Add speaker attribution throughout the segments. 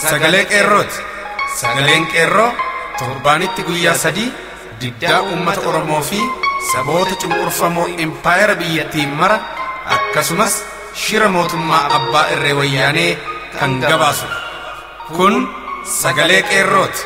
Speaker 1: sagalee qeerrooti. Sagaleen qeerroo torbaanitti guyyaa 3 diddaa uummata Oromoo fi saboota cunqurfamoo empire biyyattiin mara akkasumas shira mootummaa abbaa irree wayyaanee kan gabaasu. Kun sagalee qeerrooti.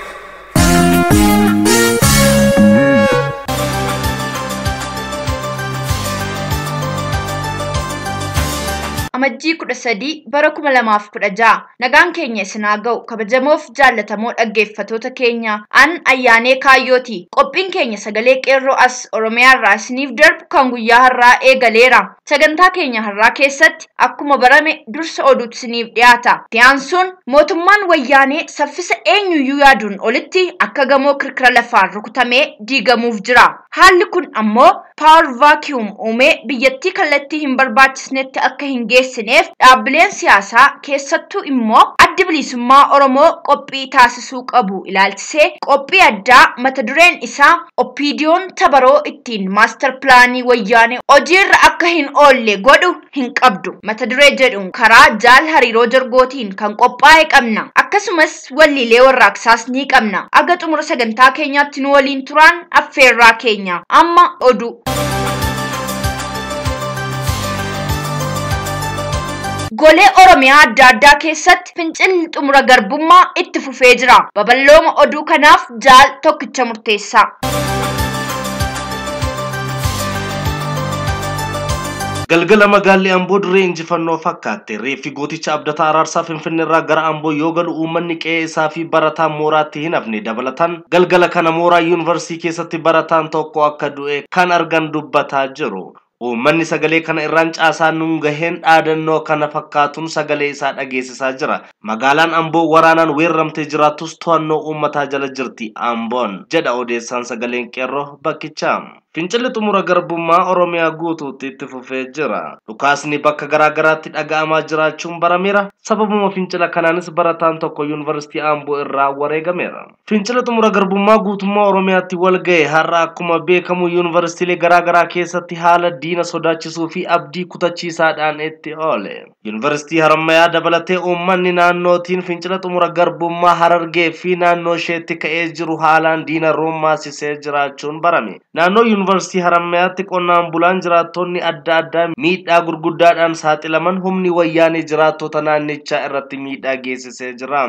Speaker 2: Amajjii 13 bara 2016 nagaan keenya isinaa ga'u kabajamoof jaallatamoo dhaggeeffatoota keenya an ayyaanee kaayyooti. Qophiin keenya sagalee qeerroo as Oromiyaa irraa isiniif darbu kan guyyaa har'aa eegaleera. Sagantaa keenya har'aa keessatti akkuma barame dursa oduutu isiniif dhiyaata. Dhiyaansuun mootummaan wayyaanee saffisa eenyuyyuu yaaduun olitti akka gamoo kirkira lafaan rukutamee diigamuuf jira. Haalli kun ammoo power vacuum uumee biyyattii kallattii hin barbaachisnetti akka hin geessineef dhaabbileen siyaasaa keessattuu immoo addi bilisummaa Oromoo qophii taasisuu qabu ilaalchisee qophii addaa mata dureen isaa Oppiidiyoon tabaroo ittiin maaster pilaanii wayyaanee hojiirra akka hin oolle godhu hin qabdu mata duree jedhuun karaa jaal hariiroo jargootiin kan qophaa'e qabna. Akkasumas walliilee warraaqsaas ni qabna. Aga xumura sagantaa keenyaatti nu waliin turaan affeerraa keenya. Amma oduu. Golee Oromiyaa adda addaa keessatti fincilli xumura garbummaa itti fufee jira. Babal'ooma oduu kanaaf jaal tokkicha murteessaa.
Speaker 3: Galgala magaalli Amboo duree injifannoo fakkaatte reeffi gooticha Abdataa Araarsaa Finfinneerraa gara Amboo yoo galu uummanni qe'ee isaa fi barataan mooraatti hin hafne dabalatan galgala kana mooraa yuunivarsiitii keessatti barataan tokko akka du'e kan argan dubbataa jiru. Uummanni sagalee kana irraan caasaan nuun gaheen dhaadannoo kana fakkaatuun sagalee isaa dhageessisaa jira. Magaalaan Amboo waraanaan weerramtee jiraattus to'annoo uummataa jala jirti Amboon jedha odeessaan sagaleen qeerroo bakkichaa. Fincilli xumura garbummaa Oromiyaa guutuutti itti fufee jira. Dhukaasni bakka garaagaraatti dhaga'amaa jiraachuun barameera. Sababuma fincila kanaanis barataan tokko yuunivarsiitii Amboo irraa wareegameera. Fincila xumura garbummaa guutummaa Oromiyaatti wal ga'e har'a akkuma beekamu yuunivarsiitiilee garaagaraa keessatti haala diina sodaachisuu fi abdii kutachiisaadhaan itti oole. Yuunivarsiitii Harammayaa dabalatee uummanni naannootiin fincila xumura garbummaa Harargee fi naannoo isheetti ka'ee jiru haalaan diina roommaasisee jiraachuun barame. Naannoo yuunivarsiitii Harammayaatti qonnaan bulaan jiraattonni adda addaa miidhaa gurguddaadhaan saaxilaman humni wayyaanee jiraattota naannichaa irratti miidhaa geessisee jira.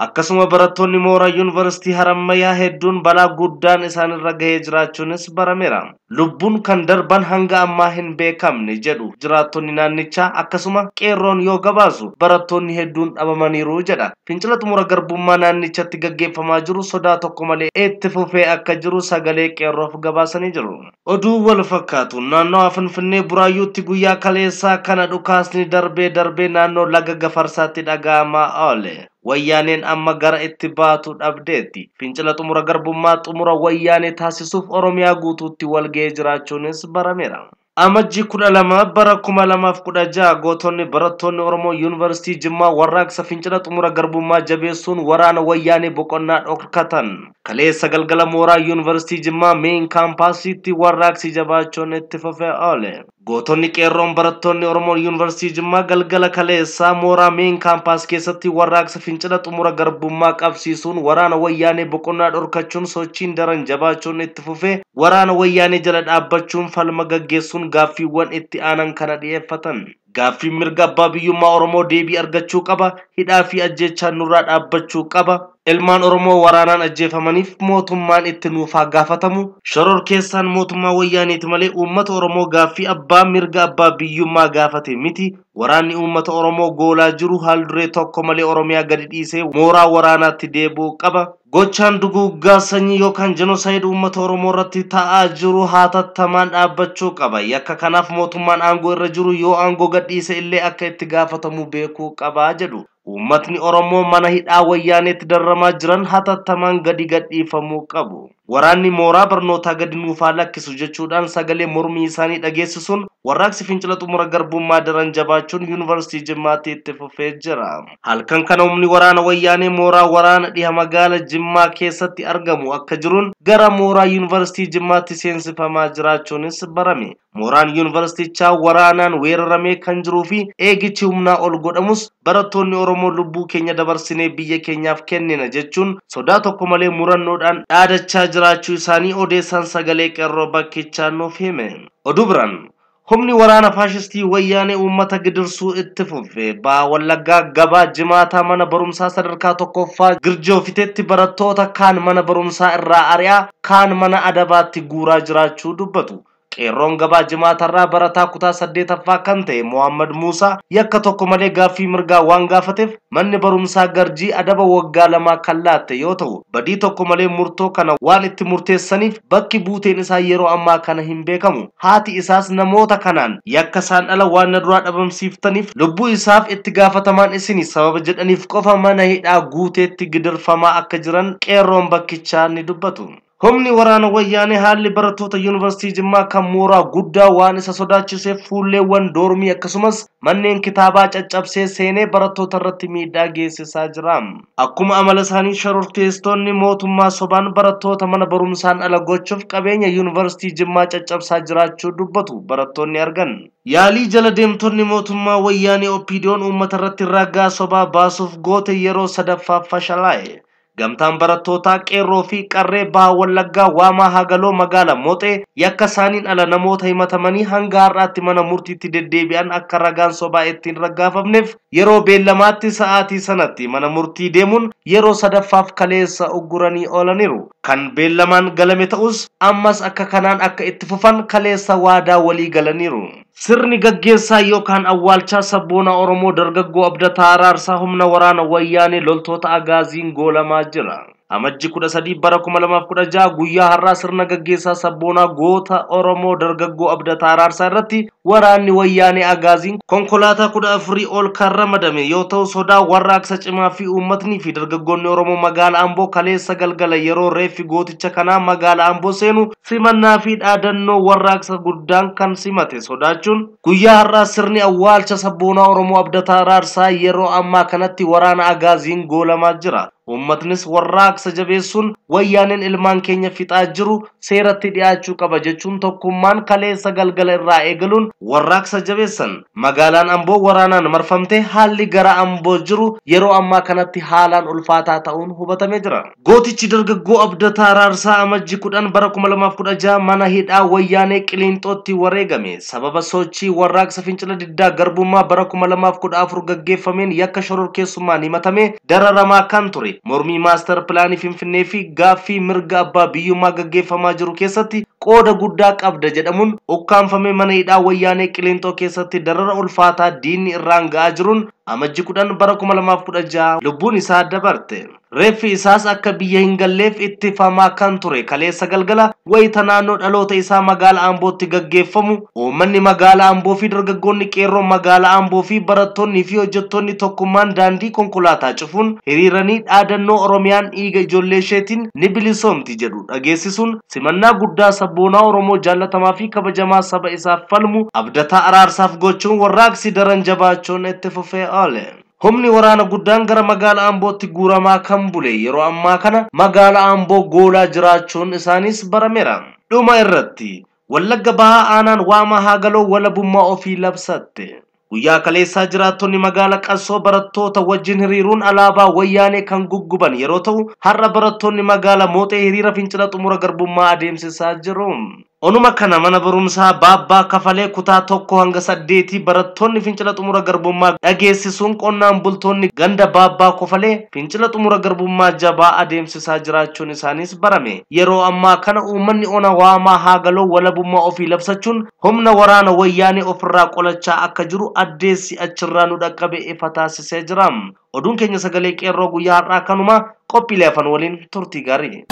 Speaker 3: Akkasuma barattoonni mooraa yuunivarsiitii Harammayaa hedduun balaa guddaan isaanirra gahee jiraachuunis barameera. Lubbuun kan darban hanga ammaa hin beekamne jedhu jiraattonni naannichaa akkasuma qeerroon yoo gabaasu barattoonni hedduun dhabamaniiru jedha. Fincila xumura garbummaa naannichatti gaggeeffamaa jiru sodaa tokko malee itti fufee akka jiru sagalee qeerroof gabaasanii jiru. Oduu wal fakkaatu naannoo Finfinnee Buraayyuutti guyyaa kaleessaa kana dhukaasni darbee naannoo laga Gafarsaatti dhaga'amaa oole. Wayyaaneen amma gara itti baatu dhabdeetti. Fincila xumura garbummaa xumura wayyaanee taasisuuf Oromiyaa guutuutti wal ga'ee jiraachuunis barameera. Amajjii 12 bara 2016 gootonni barattoonni Oromoo yuunivarsiitii Jimmaa warraaqsa fincila xumura garbummaa jabeessuun waraana wayyaanee boqonnaa dhokatan. Kaleessa galgala mooraa yuunivarsiitii Jimmaa main kaampaasiitti warraaqsi jabaachuun itti fufee oole. Gootonni qeerroon barattoonni Oromoo yuunivarsiitii Jimmaa galgala kaleessaa mooraa main kaampaas keessatti warraaqsa fincila xumura garbummaa qabsiisuun waraana wayyaanee boqonnaa dhorkachuun sochiin daran jabaachuun itti fufee waraana wayyaanee jala dhaabbachuun falma gaggeessuun gaaffiiwwan itti aanan kana dhiyeeffatan. Gaaffiin mirga abbaa biyyummaa Oromoo deebii argachuu qaba. Hidhaa fi ajjeechaan nurraa dhaabbachuu qaba. Ilmaan Oromoo waraanaan ajjeefamaniif mootummaan itti nuuf haa gaafatamu. Shoror keessaan mootummaa wayyaaneeti malee uummata Oromoo gaaffii abbaa mirga abbaa biyyummaa gaafate miti. Waraanni uummata Oromoo goolaa jiru haal duree tokko malee Oromiyaa gadi dhiisee mooraa waraanaatti deebi'uu qaba. Gochaan duguuggaa sanyii yookaan jenosaayid uummata Oromoo irratti ta'aa jiru hatattamaan dhaabbachuu qaba. Yakka kanaaf mootummaan aangoo irra jiru yoo aangoo gadhiise illee akka itti gaafatamu beekuu qaba jedhu. Uummatni Oromoo mana hidhaa wayyaaneetti darramaa jiran hatattamaan gadi gadhiifamuu qabu. waraanni mooraa barnootaa gadi nuufaa lakkisu jechuudhaan sagalee mormii isaanii dhageessisuun warraaqsi fincila xumura garbummaa daran jabaachuun yuunivarsiitii Jimmaatti itti fufee jira. Halkan kana humni waraana wayyaanee mooraa waraana dhiha magaala Jimmaa keessatti argamu akka jiruun gara mooraa yuunivarsiitii Jimmaatti seensifamaa jiraachuunis barame. Mooraan yuunivarsiitichaa waraanaan weeraramee kan jiruu fi eegichi humnaa ol godhamus barattoonni Oromoo lubbuu keenya dabarsinee biyya keenyaaf kennina jechuun sodaa tokko malee murannoodhaan dhaadachaa jiraachuu isaanii odeessaan sagalee qeerroo bakkichaa nuuf hime. Oduu biraan humni waraana faashistii wayyaanee uummata gidirsuu itti fufe baa Wallaggaa gabaa jimaataa mana barumsaa sadarkaa tokkoffaa Girjoofitetti barattoota kaan mana barumsaa irraa ari'aa kaan mana adabaatti guuraa jiraachuu dubbatu. Qeerroon gabaa jimaatarraa barataa kutaa 8ffaa kan ta'e Muhammad Muusaa yakka tokko malee gaaffii mirgaa waan gaafateef manni barumsaa Garjii adaba waggaa 2 kan laatte yoo ta'u badii tokko malee murtoo kana waan itti murteessaniif bakki buuteen isaa yeroo ammaa kana hin beekamu. Haati isaas namoota kanaan yakka isaan dhala waan na duraa dhabamsiiftaniif lubbuu isaaf itti gaafatamaan isinii sababa jedhaniif qofa mana hidhaa guuteetti gidirfamaa akka jiran qeerroon bakkichaa ni dubbatu. Humni waraana wayyaanee haalli barattoota yuunivarsiitii Jimmaa kan mooraa guddaa waan isa sodaachiseef fuulleewwan doormii akkasumas manneen kitaabaa caccabsee seenee barattoota irratti miidhaa geessisaa jira. Akkuma amala isaanii shororkeessitoonni mootummaa sobaan barattoota mana barumsaan ala gochuuf qabeenya yuunivarsiitii Jimmaa caccabsaa jiraachuu dubbatu barattoonni argan. Yaalii jala deemtonni mootummaa wayyaanee OPDO'n uummata irratti ragaa sobaa baasuuf goote yeroo sadaffaaf fashalaa'e. Gamtaan barattootaa qeerroo fi qarree baha Wallaggaa waamaa hagaloo magaala Moxee yakka isaaniin ala namoota himatamanii hanga har'aatti mana murtiitti deddeebi'an akka ragaan sobaa ittiin raggaafamneef yeroo beellamaatti sa'aatii sanatti mana murtii deemuun yeroo sadaffaaf kaleessa ugguranii oolaniiru. Kan beellamaan galame ta'us ammas akka kanaan akka itti fufan kaleessa waadaa walii galaniiru. Sirni gaggeessaa yookaan awwaalchaa sabboonaa Oromoo dargaggoo Abdataa Araarsaa humna waraana wayyaanee loltoota agaaziin goolamaa jira. Amajji 13 bara 2016 guyyaa har'aa sirna gaggeessaa sabboonaa goota Oromoo dargaggoo Abdataa Araarsaa irratti waraanni wayyaanee agaaziin konkolaataa 14 ol kan ramadame yoo ta'u sodaa warraaqsa cimaa fi uummatni fi dargaggoonni Oromoo magaalaa Amboo kaleessa galgala yeroo reeffi gooticha kanaa magaalaa Amboo seenu simannaa fi dhaadannoo warraaqsa guddaan kan simate sodaachuun guyyaa har'aa sirni awwaalcha sabboonaa Oromoo Abdataa Araarsaa yeroo ammaa kanatti waraana agaaziin goolamaa jira. Uummatnis warraaqsa jabeessuun wayyaaneen ilmaan keenya fixaa jiru seeratti dhiyaachuu qaba jechuun tokkummaan kaleessa galgala irraa eegaluun warraaqsa jabeessan. Magaalaan Amboo waraanaan marfamtee haalli gara Amboo jiru yeroo ammaa kanatti haalaan ulfaataa ta'uun hubatamee jira. Gootichi dargaggoo Abdataa Araarsaa amajji 10 bara 2016 mana hidhaa wayyaanee Qiliinxootti wareegame. Sababa sochii warraaqsa fincila diddaa garbummaa bara 2014 gaggeeffameen yakka shororkeessummaan himatame dararamaa kan ture. Mormii maaster pilaanii Finfinnee fi gaaffii mirga abbaa biyyummaa gaggeeffamaa jiru keessatti qooda guddaa qabda jedhamuun ukkaanfamee mana hidhaa wayyaanee Qiliinxoo keessatti darara ulfaataa diinni irraan ga'aa jiruun amajji 10 bara 2016 lubbuun isaa dabarte. Reeffi isaas akka biyya hin galleef ittifamaa kan ture kaleessa galgala wayita naannoo dhaloota isaa magaalaa Ambootti gaggeeffamu uummanni magaalaa Amboo fi dargaggoonni qeerroo magaalaa Amboo fi barattoonni fi hojjettoonni tokkummaan daandii konkolaataa cufuun hiriiranii dhaadannoo Oromiyaan dhiiga ijoollee isheetiin ni bilisoomti jedhu dhageessisuun simannaa guddaa sabboonaa Oromoo jaallatamaa fi kabajamaa saba isaaf falmu Abdataa Araarsaaf gochuun warraaqsi daran jabaachuun itti fufee oole. Humni waraana guddaan gara magaalaa Ambootti guuramaa kan bule yeroo ammaa kana magaalaa Amboo goolaa jiraachuun isaanis barameera. Dhuma irratti Wallagga bahaa aanaan waamaa hagaloo walabummaa ofii labsatte. Guyyaa kaleessaa jiraattonni magaalaa Qassoo barattoota wajjin hiriiruun alaabaa wayyaanee kan gugguban yeroo ta'u har'a barattoonni magaalaa Mooxee hiriira fincila xumura garbummaa adeemsisaa jiru. Onuma kana mana barumsaa Baabbaa Kafalee kutaa 1 hanga 8 barattoonni fincila xumura garbummaa dhageessisuun qonnaan bultoonni ganda Baabbaa Kafalee fincila xumura garbummaa jabaa adeemsisaa jiraachuun isaanis barame. Yeroo ammaa kana uummanni ona waamaa hagaloo walabummaa ofii labsachuun humna waraana wayyaanee ofirraa qolachaa akka jiru addeessi achirraa nu dhaqqabe ifa taasisee jira. Oduun keenya sagalee qeerroo guyyaa har'aa kanuma qophiilee afaan waliin turtii gaarii.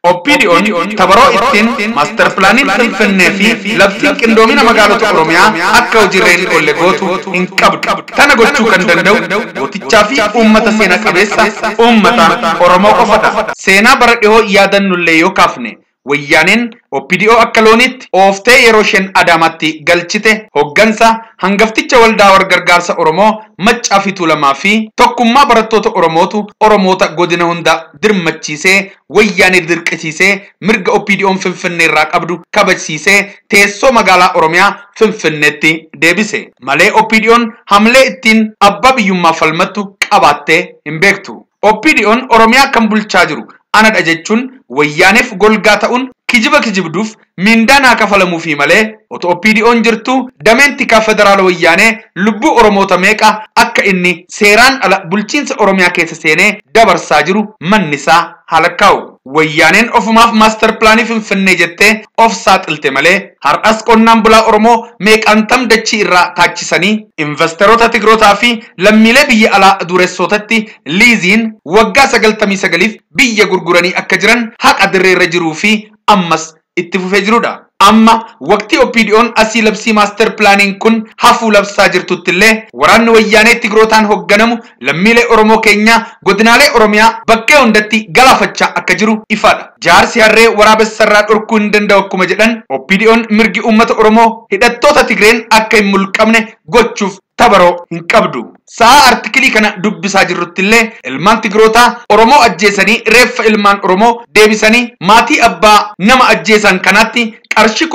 Speaker 1: OPDO'n tabaroo ittiin maaster pilaaniin Finfinnee fi labsiin qindoomina magaalota Oromiyaa akka hojiirreen olle gootu hin qabdu. Tana gochuu kan danda'u gootichaa fi uummata seena qabeessa uummata Oromoo qofadha. Seenaa bara dhihoo yaadannullee yoo kaafne wayyaaneen OPDO akka loonitti ooftee yeroo isheen Adaamaatti galchite hoggansa hangafticha waldaa wargargaarsa Oromoo Maccaa fi Tuulamaa fi tokkummaa barattoota Oromootu Oromoota godina hunda dirmachiisee wayyaanee dirqisiisee mirga OPDO'n Finfinnee irraa qabdu kabajsiisee teessoo magaalaa Oromiyaa Finfinneetti deebise. Malee OPDO'n hamlee ittiin abbaa biyyummaa falmattu qabaattee hin beektu. OPDO'n Oromiyaa kan bulchaa jiru anadha jechuun wayyaaneef golgaa ta'uun kijibduuf mindaan haa kafalamuu fi malee otoo OPDO'n jirtu dameen tikaa federaala wayyaanee lubbuu Oromoota meeqa akka inni seeraan ala bulchiinsa Oromiyaa keessa seenee dabarsaa jiru mannisaa halakkaa'u. Wayyaaneen ofumaaf maaster pilaanii Finfinnee jettee of saaxilte malee har'as qonnaan bulaa Oromoo meeqantam dachii irraa kaachisanii investeroota Tigrootaa fi lammiilee biyya alaa dureessootatti liiziin waggaa 99f biyya gurguranii akka jiran haqa dirreerra jiruu fi ammas itti fufee jirudha. Amma waqtii OPDO'n asii labsii maaster pilaaniin kun hafuu labsaa jirtuttillee waraanni wayyaanee Tigrootaan hoogganamu lammiilee Oromoo keenya godinaalee Oromiyaa bakkee hundatti galaafachaa akka jiru ifaadha. Jaarsi harree waraabessarraa dhorkuu hin danda'u akkuma jedhan OPDO'n mirgi uummata Oromoo hidhattoota Tigreen akka hin mulqamne gochuuf tabaroo hin qabdu. Sa'a artikilii kana dubbisaa jirruttillee ilmaan Tigrootaa Oromoo ajjeesanii reeffa ilmaan Oromoo deebisanii maatii abbaa nama ajjeesan kanaatti qarshii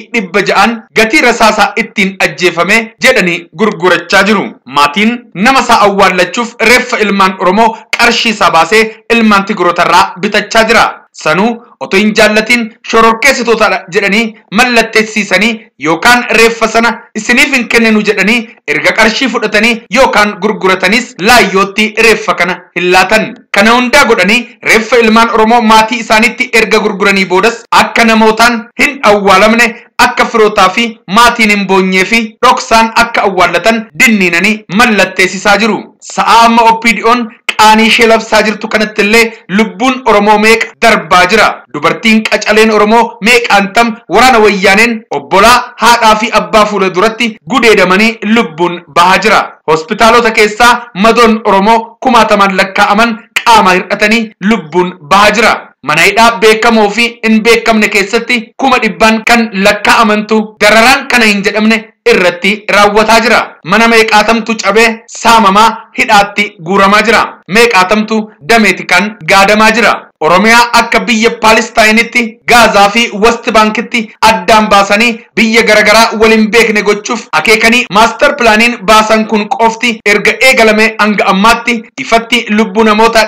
Speaker 1: 3,600 gatii rasaasaa ittiin ajjeefame jedhanii gurgurachaa jiru. Maatiin nama isaa awwaallachuuf reeffa ilmaan Oromoo qarshii isaa baasee ilmaan Tigrootarraa bitachaa jira. Sanuu otoo hin jaallatiin shororkeessitootadha jedhanii mallatteessisanii yookaan reeffa sana isiniif hin kenninu jedhanii erga qarshii fudhatanii yookaan gurguratanis laayyootti reeffa kana hin laatan. Kana hundaa godhanii reeffa ilmaan Oromoo maatii isaaniitti erga gurguranii boodas akka namootaan hin awwaalamne akka firootaa fi maatiin hin boonyee fi dhoksaan akka awwaallatan dinniinanii mallatteessisaa jiru. Sa'a amma OPDO'n qaanii ishee labsaa jirtu kanattillee lubbuun Oromoo meeqa darbaa jira. Dubartiin qacaleen Oromoo meeqantam waraana wayyaaneen obbolaa haadhaa fi abbaa fuula duratti gudeedamanii lubbuun bahaa jira. Hospitaalota keessaa madoon Oromoo 1000 lakkaa'aman qaama hir'atanii lubbuun bahaa jira. Mana hidhaa beekamoo fi hin beekamne keessatti 100 kan lakkaa'amantu dararaan kana hin jedhamne irratti raawwataa jira. Mana meeqaatamtu cabee saamamaa hidhaatti guuramaa jira. Meeqaatamtu dameeti kan gaadamaa jira. Oromiyaa akka biyya Palestaayinitti Gaazaa fi West Bankitti addaan baasanii biyya garagaraa waliin beekne gochuuf akeekanii maaster pilaaniin baasan kun qofti erga eegalame hanga ammaatti ifatti lubbuu namoota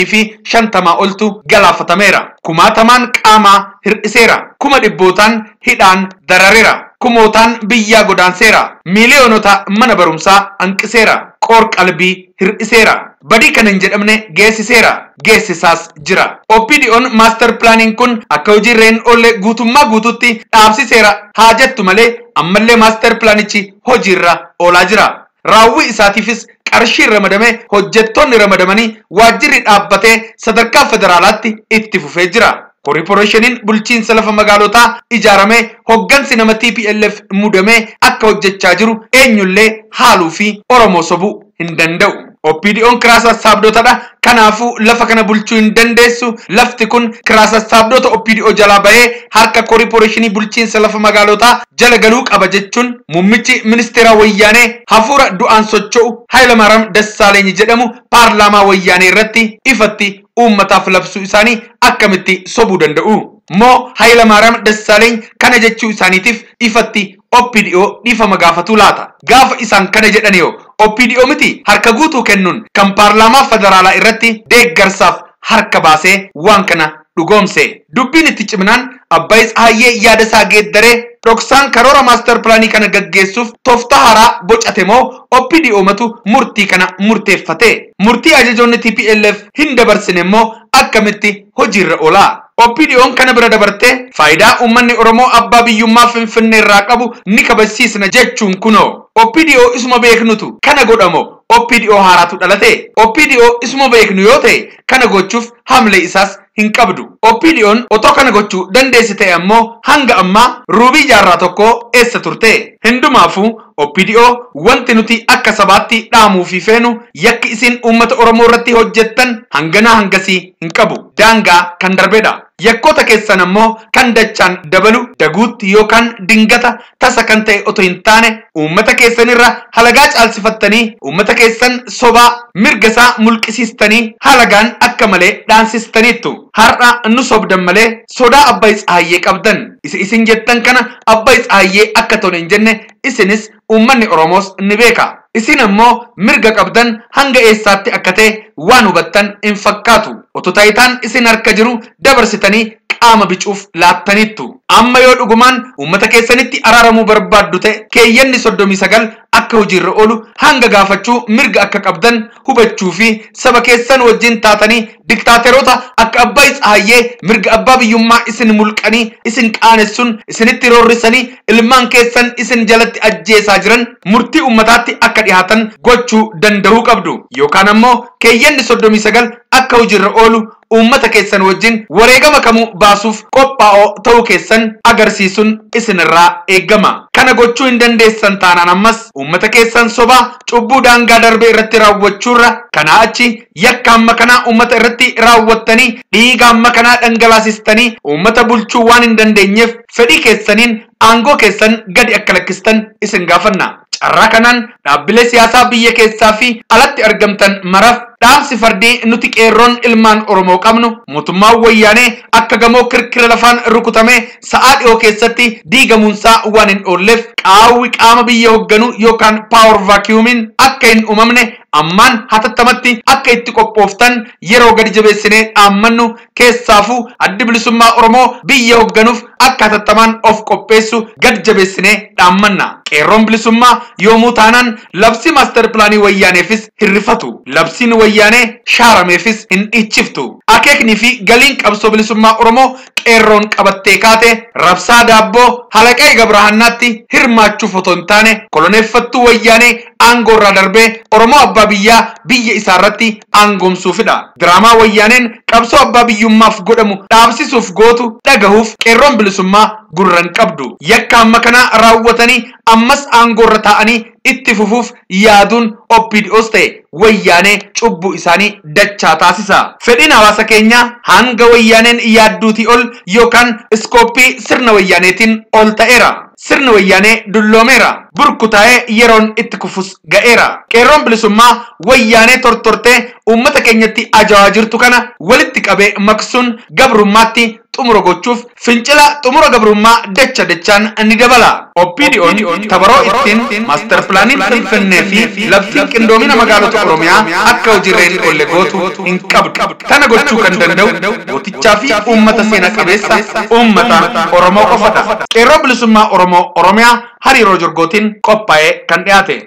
Speaker 1: 550 oltu galaafatameera. Kumaatamaan qaamaa hir'iseera. Kuma dhibbootaan hidhaan darareera. Kumootaan biyyaa godaanseera. Miiliyoonota mana barumsaa hanqiseera. Qoor qalbii hir'iseera. Badii kana hin jedhamne geessiseera. Geessisaas jira. OPDO'n maaster pilaaniin kun akka hojiirreen olle guutummaa guututti dhaabsiseera haa jettu malee ammallee maaster pilaanichi hojiirra oolaa jira. Raawwii isaatiifis qarshii ramadame hojjettoonni ramadamanii waajjirri dhaabbatee sadarkaa federaalaatti itti fufee jira. Korporeeshiniin bulchiinsa lafa magaalotaa ijaaramee hoggansi nama TPLF mudamee akka hojjechaa jiru eenyullee haaluu fi Oromoo sobuu hin danda'u. OPDO'n kiraa sassaabdotadha. Kanaafuu lafa kana bulchuu hin dandeessu. Lafti kun kiraa sassaabdota OPDO jalaa bahee harka korporeeshinii bulchiinsa lafa magaalotaa jala galuu qaba jechuun muummichi ministeera wayyaanee hafuura du'aan socho'u Hayilamaariyaam Dassaaleny jedhamu paarlaamaa wayyaanee irratti ifatti uummataaf labsuu isaanii akkamitti sobuu danda'u? Moo Hayilamaariyaam Dassaaleny kana jechuu isaaniitiif ifatti OPDO dhiifama gaafatu laata? Gaafa isaan kana jedhaniyo OPDO miti harka guutuu kennuun kan paarlaamaa federaalaa irratti deeggarsaaf harka baasee waan kana dhugoomse. Dubbiin itti cimnaan Abbaay Tsahayyee yaada isaa geeddaree dhoksaan karoora maaster pilaanii kana gaggeessuuf tooftaa haaraa bocate moo OPDO matu murtii kana murteeffate? Murtii ajajoonni TPLF hin dabarsine immoo akkamitti hojiirra oolaa? OPDO'n kana bira dabartee faayidaa uummanni Oromoo abbaa biyyummaa Finfinnee irraa qabu ni kabachiisna jechuun kunoo OPDO isuma beeknutu kana godhamo OPDO haaraatu dhalate. OPDO isuma beeknu yoo ta'e kana gochuuf hamle isaas
Speaker 4: hin qabdu. OPDO'n otoo kana gochuu dandeessite ammoo hanga ammaa ruubii jaarraa tokko eessa turte? Hundumaafuu OPDO wanti nuti akka sabaatti dhaamuu fi feenu yakki isin uummata Oromoo irratti hojjettan hangana hangasii hin qabu. Daangaa kan darbedha. Yakkoota keessan ammoo kan dachaan dabalu daguutti yookaan dingata tasa kan ta'e otoo hin taane uummata keessanirra halagaa caalsifattanii uummata keessan sobaa mirgasaa mulqisiistanii halagaan akka malee dhaansistaniittu. Har'a nu sobdan malee sodaa Abbaay Tsahaayyee qabdan. Isin jettan kana Abbaay Tsahaayyee akka tole hin jenne isinis uummanni Oromoos ni beeka. Isin ammoo mirga qabdan hanga eessaatti akka ta'e waan hubattan hin fakkaatu. Otoo taayitaan isin harka jiru dabarsitanii qaama bicuuf laattaniittu. Amma yoo dhugumaan uummata keessanitti araaramuu barbaaddu ta'e keeyyanni 39 akka hojiirra oolu hanga gaafachuu mirga akka qabdan hubachuu fi saba keessan wajjin taatanii diktaateroota akka Abbaay Tsahaayyee mirga abbaa biyyummaa isin mulqanii isin qaanessuun isinitti roorrisanii ilmaan keessan isin jalatti ajjeesaa jiran murtii uummataatti akka dhihaatan gochuu danda'uu qabdu. Yookaan ammoo keeyyanni 39 akka hojiirra oolu uummata keessan wajjin wareegama kamuu baasuuf qophaa'oo ta'uu keessan agarsiisuun isinirraa eeggama. Kana gochuu hin dandeessan taanaan ammas uummata keessan sobaa cubbuu daangaa darbee irratti raawwachuurra kanaa achi yakka amma kanaa uummata irratti raawwattanii dhiiga amma kanaa dhangalaasistanii uummata bulchuu waan hin dandeenyeef fedhii keessaniin aangoo keessan gadi akka lakkistan isin gaafanna. Carraa kanaan dhaabbilee siyaasaa biyya keessaa fi alatti argamtan maraaf dhaamsi fardii nuti qeerroon ilmaan Oromoo qabnu mootummaan wayyaanee akka gamoo kirkira lafaan rukutamee sa'aa dhiyoo keessatti diigamuunsaa waan hin oolleef qaawwi qaama biyya hoogganu yookaan power vacuumiin akka hin uumamne ammaan hatattamatti akka itti qophooftan yeroo gadi jabeessinee dhaammannu keessaafuu addi bilisummaa Oromoo biyya hoogganuuf akka hatattamaan of qopheessu gadi jabeessinee dhaammanna. Qeerroon bilisummaa yoomuu taanaan labsii maaster pilaanii wayyaaneefis hirrifatu. Labsiin wayyaanee shaarameefis hin dhiichiftu. Akeeknii fi galiin qabsoo bilisummaa Oromoo qeerroon qabattee kaate rabsaa daabboo halaqaa Gabrahannaatti hirmaachuuf otoo hin taane koloneeffattuu wayyaanee aangoorraa darbee Oromoo abbaa biyyaa biyya isaarratti aangoomsuufidha. Diraamaa wayyaaneen qabsoo abbaa biyyummaaf godhamu dhaabsisuuf gootu dhagahuuf qeerroon bilisummaa gurran qabdu. Yakka amma kana raawwatanii ammas aangoorra taa'anii itti fufuuf yaaduun OPDOs ta'e wayyaanee cubbuu isaanii dachaa taasisa. Fedhiin hawaasa keenyaa hanga wayyaaneen yaadduutii ol yookaan iskooppii sirna wayyaaneetiin ol ta'eera. Sirni wayyaanee dulloomeera. Burkutaa'ee yeroon itti kufus ga'eera. Qeerroon bilisummaa wayyaanee tortortee uummata keenyatti ajawaa jirtu kana walitti qabee maksuun gabrummaatti xumura gochuuf fincila xumura gabrummaa dacha dachaan ni dabala. OPDO'n tabaroo ittiin maaster pilaaniin Finfinnee fi labsiin qindoomina magaalota Oromiyaa akka hojiirra hin oolle gootu hin qabdu. Kana gochuu kan danda'u gootichaa fi uummata seena qabeessa uummata Oromoo qofadha. Qeerroo bilisummaa Oromoo Oromiyaa hariiroo jorgootiin qophaa'ee kan dhiyaate.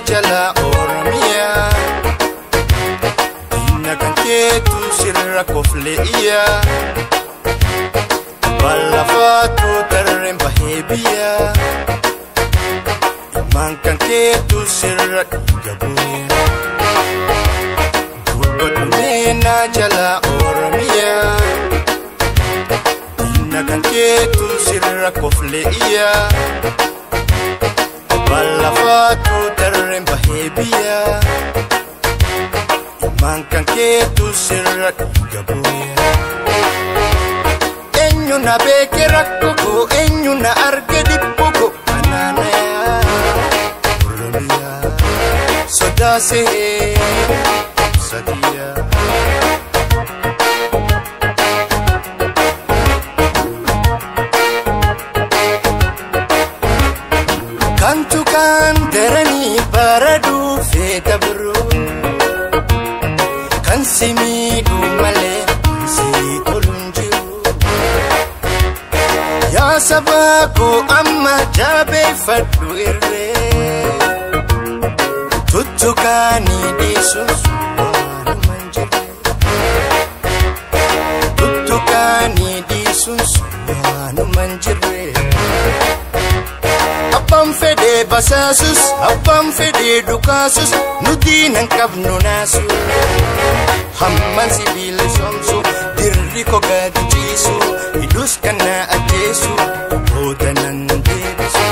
Speaker 5: Jala Oromia Inna kan keetu sirra kofle'iya Ballafatu darren baheebiya Imaan kan keetu sirra dhigabuya Gurbadumeena jala Oromia Inna kan keetu sirra kofle'iya Ballafatu darren baheebiya Imaan kan keetu sirra dhigabuya Eenyu na beeke rakko koo eenyu na arge dhiphu koo anaanaya Oromiyaa sodaasee sadiya Kantu kan derani baradu feta bro Kan simi dumale si tolunjiru Ya sabako amma jabe fadu irre Tutukani disun suwanu manjire sun suwaanuman jirre abbaan fedhee basaasus abbaan fedhee dhukaasus nuti nan qabnu naasu hamman sibiila somsu dirri ko gadi ciisu hidhus kana ajjeesu booda nan deebisu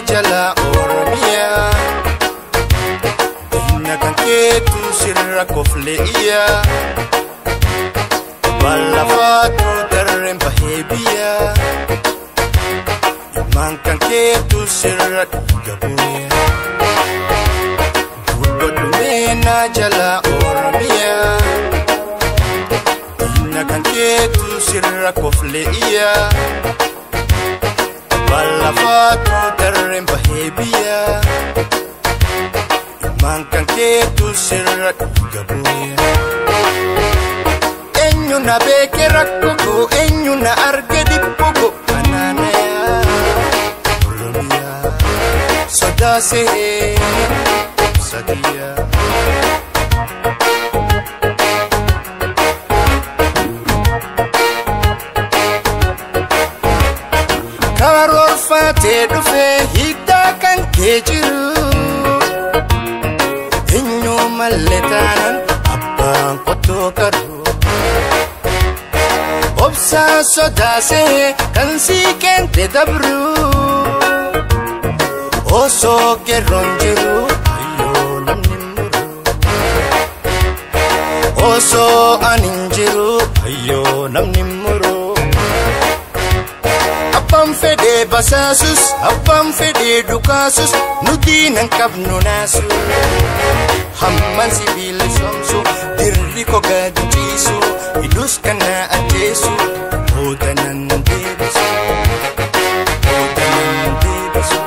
Speaker 5: jala oromia inna kan ketu sirra kofle iya balla fatu darren bahebia man kan ketu sirra gabuya budumena jala oromia inna kan ketu sirra kofle iya balla fatu darren bahebia man kan ketu sirra gabuya enyu na beke rakko enyu na arge dippo ananaya oromia sodase sadia karor fate dufe hidda kan kejiru enyu maletanan abban koto karu obsa sodase kan sikente dabru oso geronjiru ayo namnimuru oso aninjiru ayo namnimuru abbaan fedhee basaasus abbaan fedhee dhukaasus nuti nan qabnu naasu hamman sibiila somsu dirri ko gadi ciisu hidhus kana ajjeesu booda nan deebisu booda nan deebisu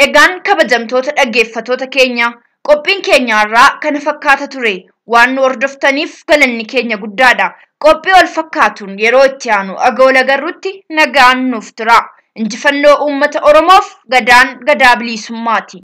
Speaker 2: Egaan kabajamtoota dhaggeeffattoota keenya qophiin keenyaarraa kana fakkaata ture waan nu hordoftaniif galanni keenya guddaadha. Qophii wal fakkaatuun yeroo itti aanu agoola garrutti nagaan nuuf tura. Injifannoo uummata Oromoof gadaan gadaa bilisummaati.